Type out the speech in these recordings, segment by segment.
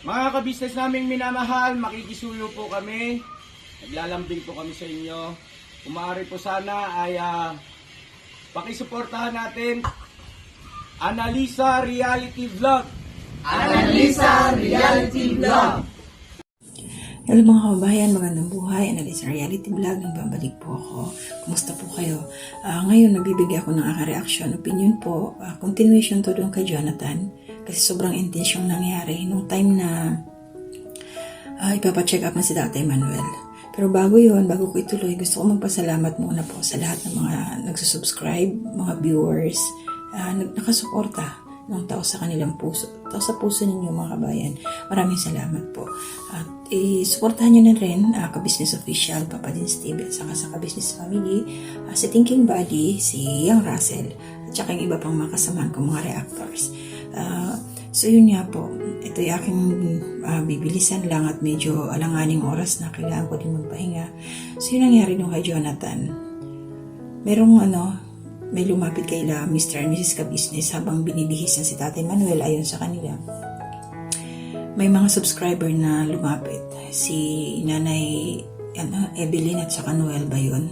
Mga kabisnes naming minamahal, makikisuyo po kami. Naglalambing po kami sa inyo. Kung maaari po sana ay pakisuportahan natin Analisa Reality Vlog. Analisa Reality Vlog. Hello mga kababayan, magandang buhay. Analisa Reality Vlog, nagbabalik po ako. Kumusta po kayo? Ngayon, nagbibigay ako ng aking reaction, opinion po. Continuation to doon kay Jonathan. Kasi sobrang intense yung nangyari nung time na ipapacheck up na si Tatay Manuel. Pero bago ko ituloy, gusto ko magpasalamat muna po sa lahat ng mga nagsusubscribe, mga viewers, nakasuporta ng tao sa kanilang puso. Tao sa puso ninyo mga kabayan. Maraming salamat po. At suportahan nyo na rin Ka-Business Official, Papa Dins TV, at saka sa Ka-Business Family, si Thinking Buddy, si Young Russell, at saka yung iba pang mga kasamahan ko, mga reactors. So yun nga po, ito yung aking bibilisan lang at medyo alanganing oras na kailangan ko din magpahinga. So yun nangyari nung kay Jonathan. May lumapit kay Mr. and Mrs. Ka-Business habang binibihisan si Tatay Manuel ayon sa kanila. May mga subscriber na lumapit. Si Nanay Evelyn at saka Noel ba yun?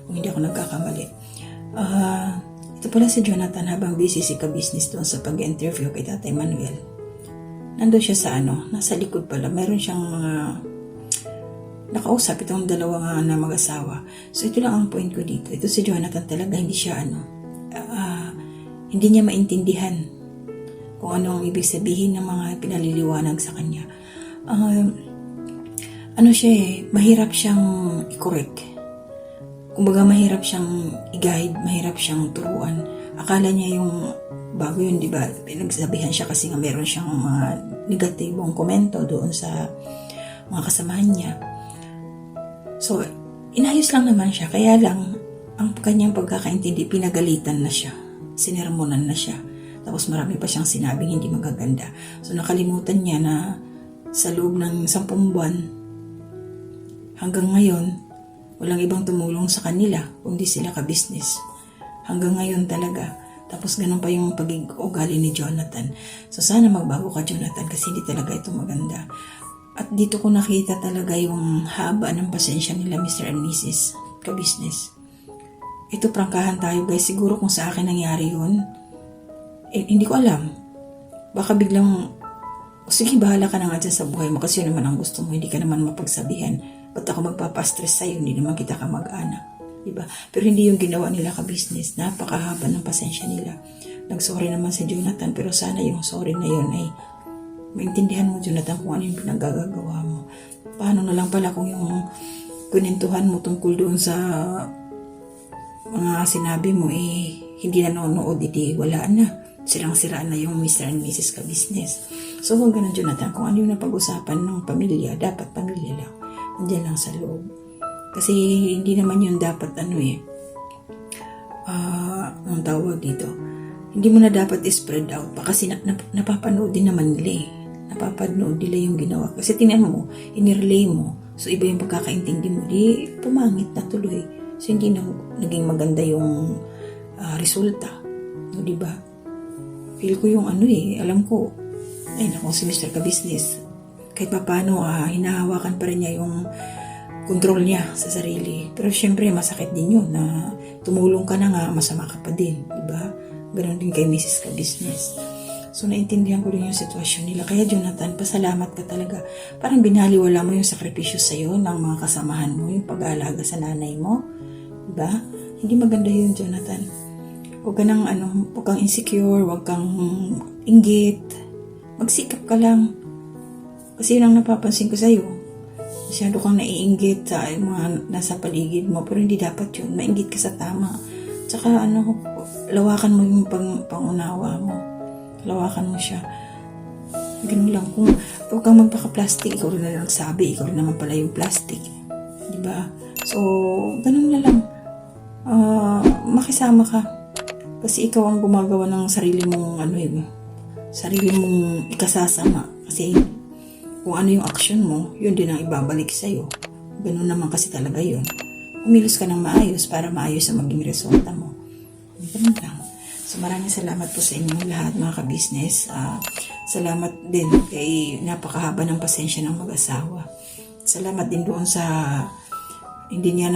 Kung hindi ako nagkakamali. Ito pala si Jonathan habang busy si Ka-Business doon sa pag-interview kay Tatay Manuel. Nandun siya sa nasa likod pala. Meron siyang mga nakausap itong dalawa na mag-asawa. So ito lang ang point ko dito. Ito si Jonathan talaga hindi siya hindi niya maintindihan kung ano ang ibig sabihin ng mga pinaliliwanag sa kanya. Mahirap siyang i-correct. Kumbaga mahirap siyang i-guide, mahirap siyang turuan. Akala niya yung bago yun, di ba? Pinagsabihan siya kasi nga meron siyang mga negatibong komento doon sa mga kasamahan niya. So, inayos lang naman siya. Kaya lang, ang kanyang pagkakaintindi, pinagalitan na siya. Sinermonan na siya. Tapos marami pa siyang sinabing hindi magaganda. So, nakalimutan niya na sa loob ng 10 buwan, hanggang ngayon, walang ibang tumulong sa kanila, kundi sila Ka-Business. Hanggang ngayon talaga. Tapos ganun pa yung pag-ugali ni Jonathan. So, sana magbago ka, Jonathan, kasi hindi talaga ito maganda. At dito ko nakita talaga yung haba ng pasensya nila Mr. and Mrs. Ka-Business. Ito prangkahan tayo guys. Siguro kung sa akin nangyari yun, hindi ko alam. Baka biglang, sige bahala ka na nga dyan sa buhay mo kasi yun naman ang gusto mo. Hindi ka naman mapagsabihan. Ba't ako magpapastress sa'yo? Hindi naman kita kamag-anak. Diba? Pero hindi yung ginawa nila Ka-Business. Napakahaba ng pasensya nila. Nag-sorry naman si Jonathan pero sana yung sorry na yun ay maintindihan mo, Jonathan, kung ano yung pinagagagawa mo. Paano na lang pala kung yung kunintuhan mo tungkol doon sa mga sinabi mo hindi nanonood, wala na. Sirang-siraan na yung Mr. and Mrs. Ka-Business. So, huwag ganun, Jonathan. Kung ano yung napag-usapan ng pamilya, dapat pamilya lang. Nandiyan lang sa loob. Kasi hindi naman yun dapat ang tawag dito. Hindi mo na dapat i-spread out pa kasi napapanood din naman nila napapanood nila yung ginawa. Kasi tingnan mo, inirelay mo. So, iba yung pagkakaintindi mo. Di, pumangit na tuloy. So, hindi na naging maganda yung resulta. No, diba? Feel ko yung alam ko, naku, si Mr. Ka-Business. Kahit pa paano, hinahawakan pa rin niya yung control niya sa sarili. Pero syempre, masakit din yun na tumulong ka na nga, masama ka pa din. Diba? Ganon din kay Mrs. Ka-Business. So, naintindihan ko rin yung sitwasyon nila. Kaya, Jonathan, pasalamat ka talaga. Parang binaliwala mo yung sakripisyo sa'yo ng mga kasamahan mo, yung pag-aalaga sa nanay mo. Diba? Hindi maganda yun, Jonathan. Huwag kang insecure, huwag kang inggit. Magsikap ka lang. Kasi yun ang napapansin ko sa'yo. Masyado kang naiinggit sa mga nasa paligid mo, pero hindi dapat yun. Mainggit ka sa tama. Tsaka, lawakan mo yung pangunawa mo. Lawakan mo siya. Ganun lang. Kung huwag kang magpaka-plastic, ikaw rin na lang sabi. Ikaw rin naman pala yung plastic. Diba? So, ganun na lang. Makisama ka. Kasi ikaw ang gumagawa ng sarili mong sarili mong ikasasama. Kasi kung ano yung action mo, yun din ang ibabalik sa'yo. Ganun naman kasi talaga yun. Kumilos ka ng maayos para maayos ang maging resulta mo. Ganun lang. So maraming salamat po sa inyong lahat mga ka-business. Salamat din kay napakahaba ng pasensya ng mag-asawa. Salamat din doon sa hindi niya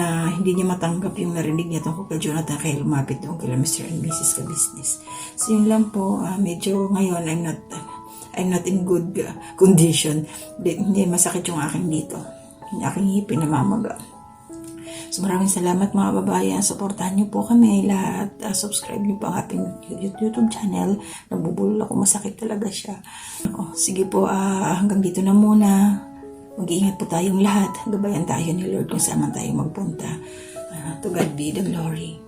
matanggap yung narinig niya tungkol kay Jonathan kaya lumapit doon kay Mr. and Mrs. ka-business. So yun lang po, medyo ngayon I'm not in good condition. Hindi masakit yung aking dito. Yung aking ngipin namamaga. So maraming salamat mga babayan. Supportahan niyo po kami lahat. Subscribe niyo po ang ating YouTube channel. Nabubulol ako. Masakit talaga siya. Sige po, hanggang dito na muna. Mag-iingat po tayong lahat. Gabayan tayo ni Lord kung saan man tayo magpunta. To God be the glory.